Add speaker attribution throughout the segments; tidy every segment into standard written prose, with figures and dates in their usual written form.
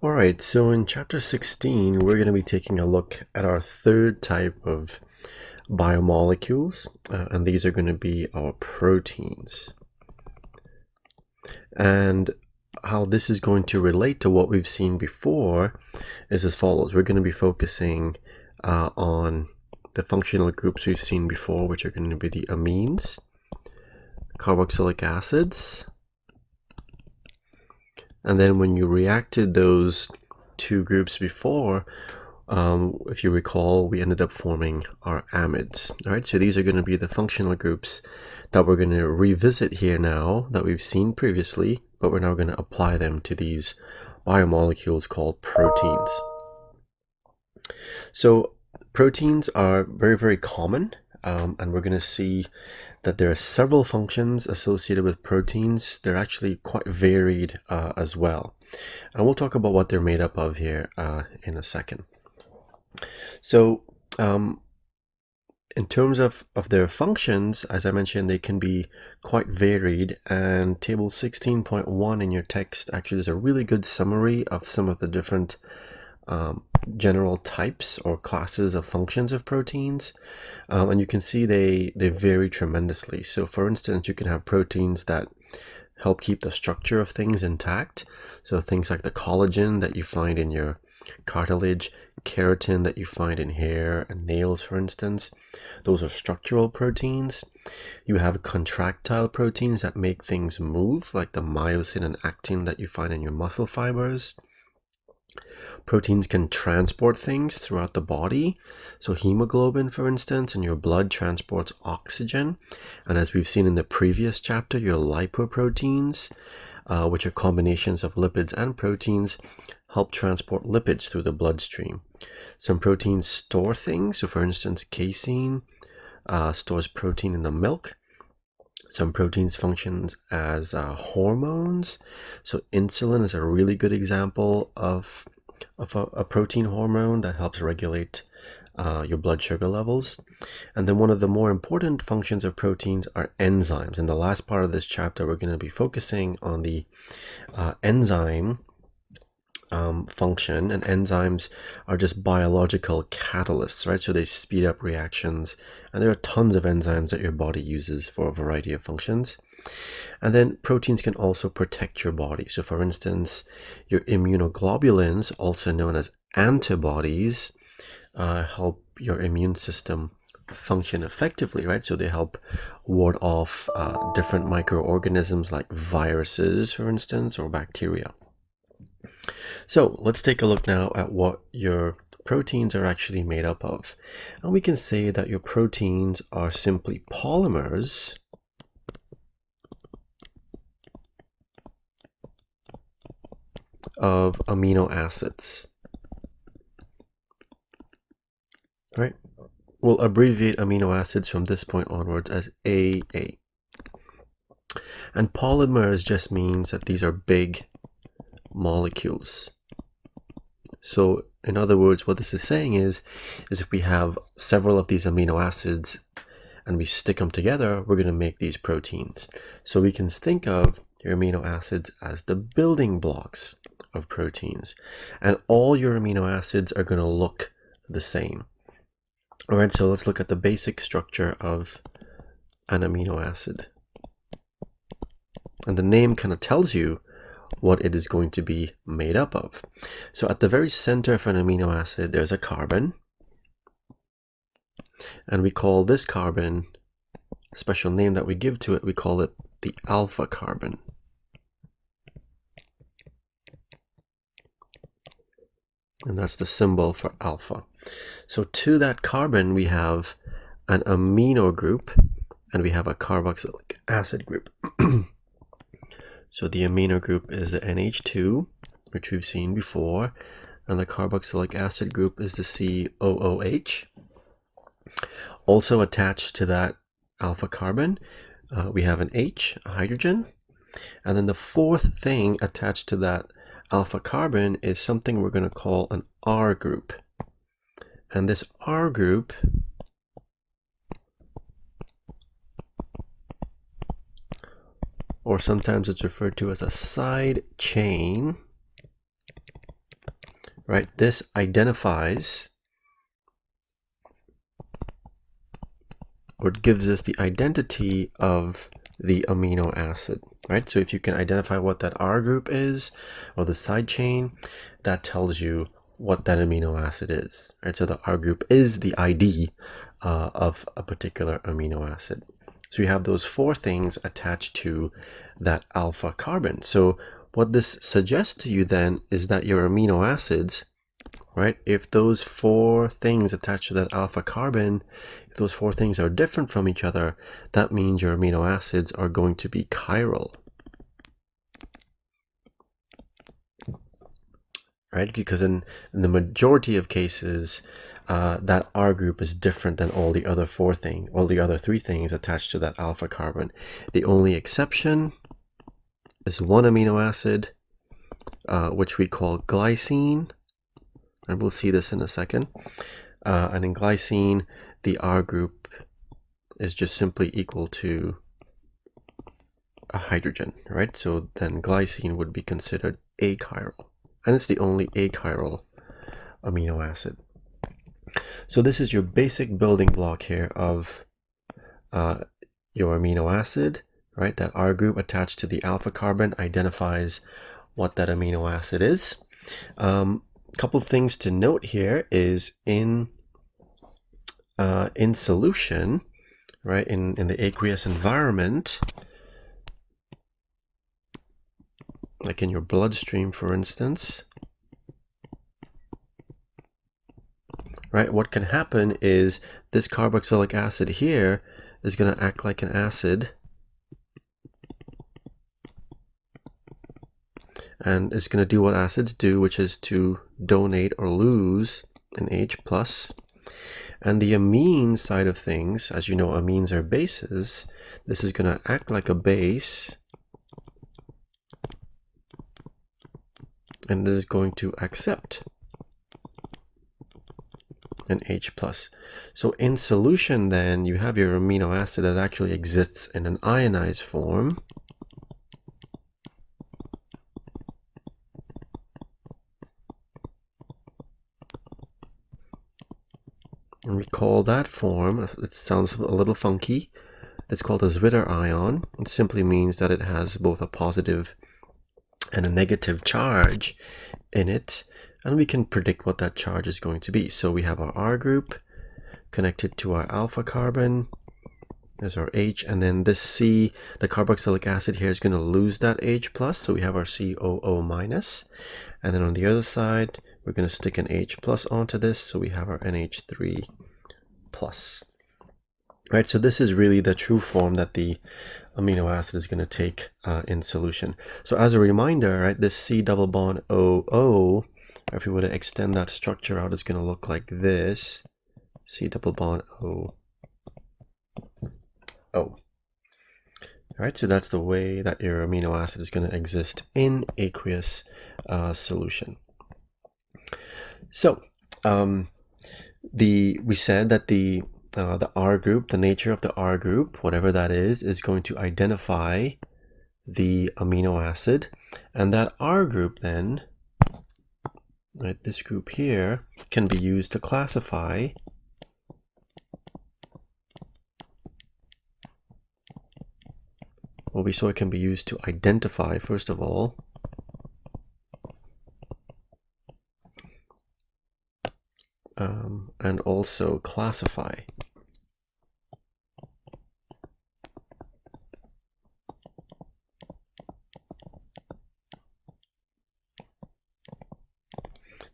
Speaker 1: All right, so in chapter 16, we're going to be taking a look at our third type of biomolecules, and these are going to be our proteins. And how this is going to relate to what we've seen before is as follows. We're going to be focusing on the functional groups we've seen before, which are going to be the amines, carboxylic acids, and then when you reacted those two groups before, if you recall, we ended up forming our amides. All right, so these are going to be the functional groups that we're going to revisit here now that we've seen previously, but we're now going to apply them to these biomolecules called proteins. So proteins are very, very common, and we're going to see that there are several functions associated with proteins. They're actually quite varied as well. And we'll talk about what they're made up of here in a second. So in terms of their functions, as I mentioned, they can be quite varied, and table 16.1 in your text actually is a really good summary of some of the different general types or classes of functions of proteins, and you can see they vary tremendously. So for instance, you can have proteins that help keep the structure of things intact, so things like the collagen that you find in your cartilage, keratin that you find in hair and nails, for instance. Those are structural proteins. You have contractile proteins that make things move, like the myosin and actin that you find in your muscle fibers. Proteins can transport things throughout the body. So hemoglobin, for instance, in your blood transports oxygen. And as we've seen in the previous chapter, your lipoproteins, which are combinations of lipids and proteins, help transport lipids through the bloodstream. Some proteins store things. So for instance, casein stores protein in the milk. Some proteins function as hormones. So insulin is a really good example of a protein hormone that helps regulate your blood sugar levels. And then one of the more important functions of proteins are enzymes. In the last part of this chapter, we're going to be focusing on the enzyme function, and enzymes are just biological catalysts, right? So they speed up reactions, and there are tons of enzymes that your body uses for a variety of functions. And then proteins can also protect your body. So for instance, your immunoglobulins, also known as antibodies, help your immune system function effectively, right? So they help ward off different microorganisms like viruses, for instance, or bacteria. So let's take a look now at what your proteins are actually made up of. And we can say that your proteins are simply polymers of amino acids. Right? We'll abbreviate amino acids from this point onwards as AA. And polymers just means that these are big molecules. So in other words, what this is saying is if we have several of these amino acids and we stick them together, we're going to make these proteins. So we can think of your amino acids as the building blocks of proteins, and all your amino acids are going to look the same. All right, so let's look at the basic structure of an amino acid. And the name kind of tells you what it is going to be made up of. So at the very center of an amino acid, there's a carbon. And we call this carbon, a special name that we give to it, we call it the alpha carbon. And that's the symbol for alpha. So to that carbon, we have an amino group, and we have a carboxylic acid group. So the amino group is the NH2, which we've seen before, and the carboxylic acid group is the COOH. Also attached to that alpha carbon, we have an H, a hydrogen, and then the fourth thing attached to that alpha carbon is something we're going to call an R group. And this R group or sometimes it's referred to as a side chain, right? This identifies, or it gives us the identity of the amino acid, right? So if you can identify what that R group is, or the side chain, that tells you what that amino acid is, right? So the R group is the ID of a particular amino acid. So you have those four things attached to that alpha carbon. So what this suggests to you then is that your amino acids, right, if those four things attached to that alpha carbon, if those four things are different from each other, that means your amino acids are going to be chiral, right? Because in the majority of cases, that R group is different than all the other three things attached to that alpha carbon. The only exception is one amino acid, which we call glycine, and we'll see this in a second. And in glycine, the R group is just simply equal to a hydrogen, right? So then glycine would be considered achiral, and it's the only achiral amino acid. So this is your basic building block here of your amino acid, right? That R group attached to the alpha carbon identifies what that amino acid is. Couple things to note here is in solution, right, in the aqueous environment, like in your bloodstream, for instance, right, what can happen is this carboxylic acid here is going to act like an acid and it's going to do what acids do, which is to donate or lose an H+. And the amine side of things, as you know, amines are bases. This is going to act like a base, and it is going to accept an H+. So in solution then, you have your amino acid that actually exists in an ionized form. And we call that form, it sounds a little funky, it's called a Zwitter ion. It simply means that it has both a positive and a negative charge in it, and we can predict what that charge is going to be. So we have our R group connected to our alpha carbon. There's our H, and then this C, the carboxylic acid here, is going to lose that H+, so we have our COO-, and then on the other side, we're going to stick an H+ onto this, so we have our NH3+. Right, so this is really the true form that the amino acid is going to take in solution. So as a reminder, right, this C double bond OO, if we were to extend that structure out, it's going to look like this. C double bond O. All right, so that's the way that your amino acid is going to exist in aqueous solution. So we said that the R group, the nature of the R group, whatever that is going to identify the amino acid, and that R group then, right, this group here, can be used to classify so it can be used to identify, first of all, and also classify.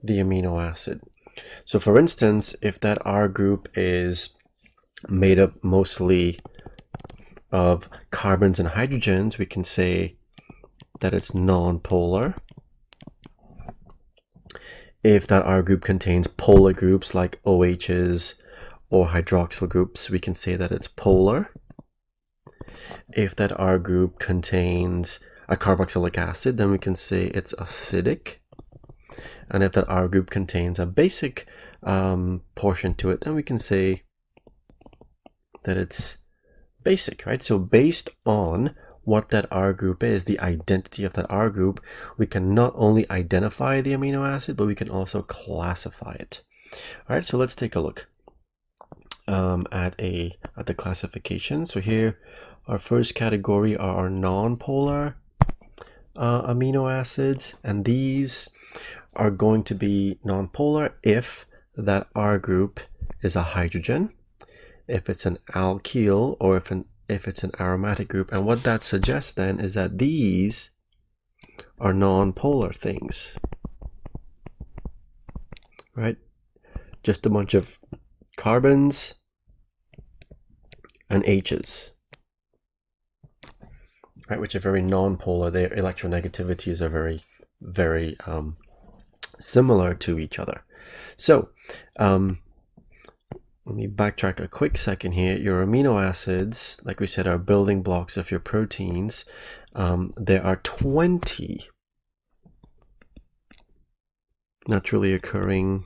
Speaker 1: The amino acid. So for instance, if that R group is made up mostly of carbons and hydrogens, we can say that it's non-polar. If that R group contains polar groups like OHs or hydroxyl groups, we can say that it's polar. If that R group contains a carboxylic acid, then we can say it's acidic. And if that R group contains a basic portion to it, then we can say that it's basic, right? So based on what that R group is, the identity of that R group, we can not only identify the amino acid, but we can also classify it. All right, so let's take a look at the classification. So here, our first category are our non-polar amino acids, and these are going to be non-polar if that R group is a hydrogen, if it's an alkyl, or if it's an aromatic group. And what that suggests then is that these are non-polar things, right? Just a bunch of carbons and H's, right, which are very non-polar. Their electronegativities are very, very similar to each other. So let me backtrack a quick second here. Your amino acids, like we said, are building blocks of your proteins. There are 20 naturally occurring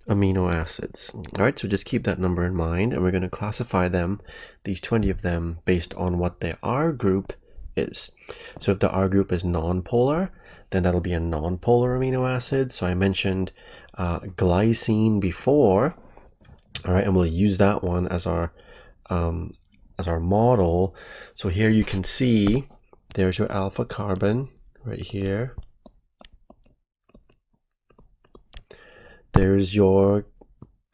Speaker 1: amino acids. All right, so just keep that number in mind, and we're going to classify them, these 20 of them, based on what their R group is. So if the R group is non-polar, then that'll be a non-polar amino acid. So I mentioned glycine before, all right, and we'll use that one as our model. So here you can see there's your alpha carbon right here. There's your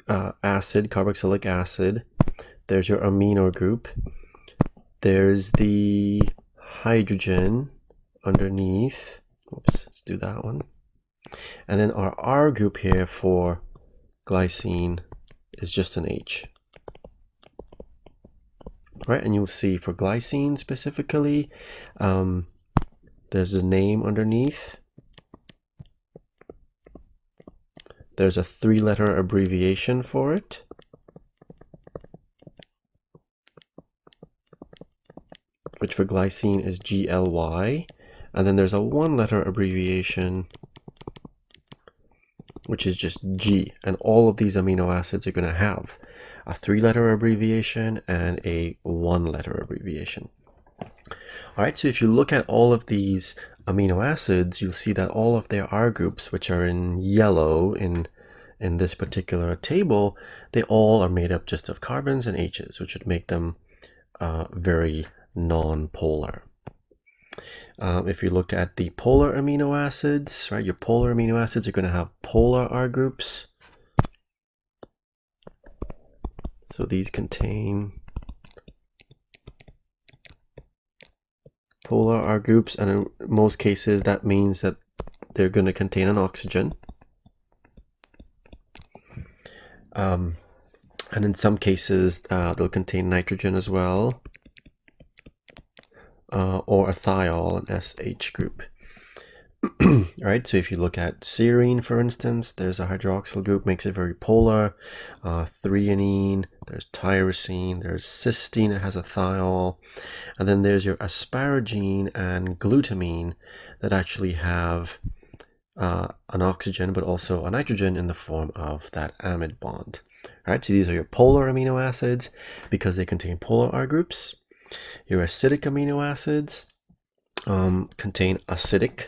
Speaker 1: acid, carboxylic acid. There's your amino group. There's the hydrogen underneath. Oops, let's do that one. And then our R group here for glycine is just an H. Right, and you'll see for glycine specifically, there's a name underneath. There's a 3-letter abbreviation for it. Which for glycine is GLY. And then there's a 1-letter abbreviation, which is just G. And all of these amino acids are going to have a 3-letter abbreviation and a 1-letter abbreviation. All right, so if you look at all of these amino acids, you'll see that all of their R groups, which are in yellow in this particular table, they all are made up just of carbons and H's, which would make them very non-polar. If you look at the polar amino acids, right, your polar amino acids are going to have polar R groups. So these contain polar R groups, and in most cases that means that they're going to contain an oxygen. And in some cases they'll contain nitrogen as well, or a thiol, an SH group. All right, so if you look at serine, for instance, there's a hydroxyl group, makes it very polar. Threonine, there's tyrosine, there's cysteine, it has a thiol. And then there's your asparagine and glutamine that actually have an oxygen, but also a nitrogen in the form of that amide bond. All right, so these are your polar amino acids because they contain polar R groups. Your acidic amino acids contain acidic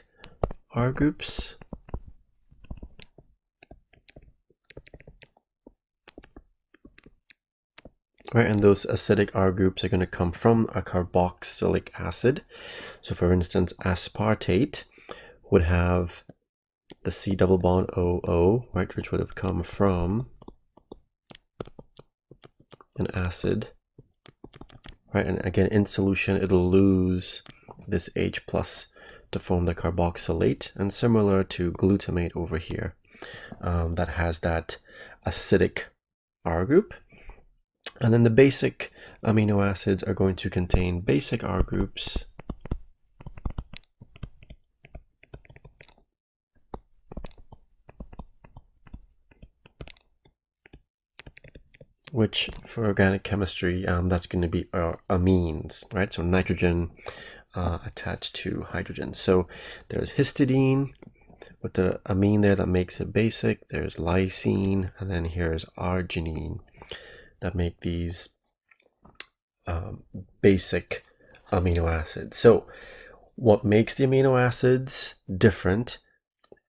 Speaker 1: R groups. Right, and those acidic R groups are going to come from a carboxylic acid. So for instance, aspartate would have the C double bond OO, right, which would have come from an acid. Right, and again, in solution, it'll lose this H plus to form the carboxylate, and similar to glutamate over here, that has that acidic R group. And then the basic amino acids are going to contain basic R groups, which for organic chemistry, that's going to be amines, right? So nitrogen attached to hydrogen. So there's histidine with the amine there that makes it basic. There's lysine, and then here's arginine, that make these basic amino acids. So what makes the amino acids different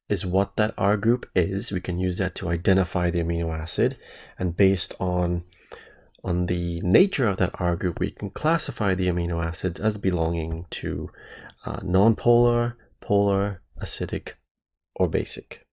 Speaker 1: is what that R group is. We can use that to identify the amino acid, and based on the nature of that R group, we can classify the amino acids as belonging to non-polar, polar, acidic, or basic.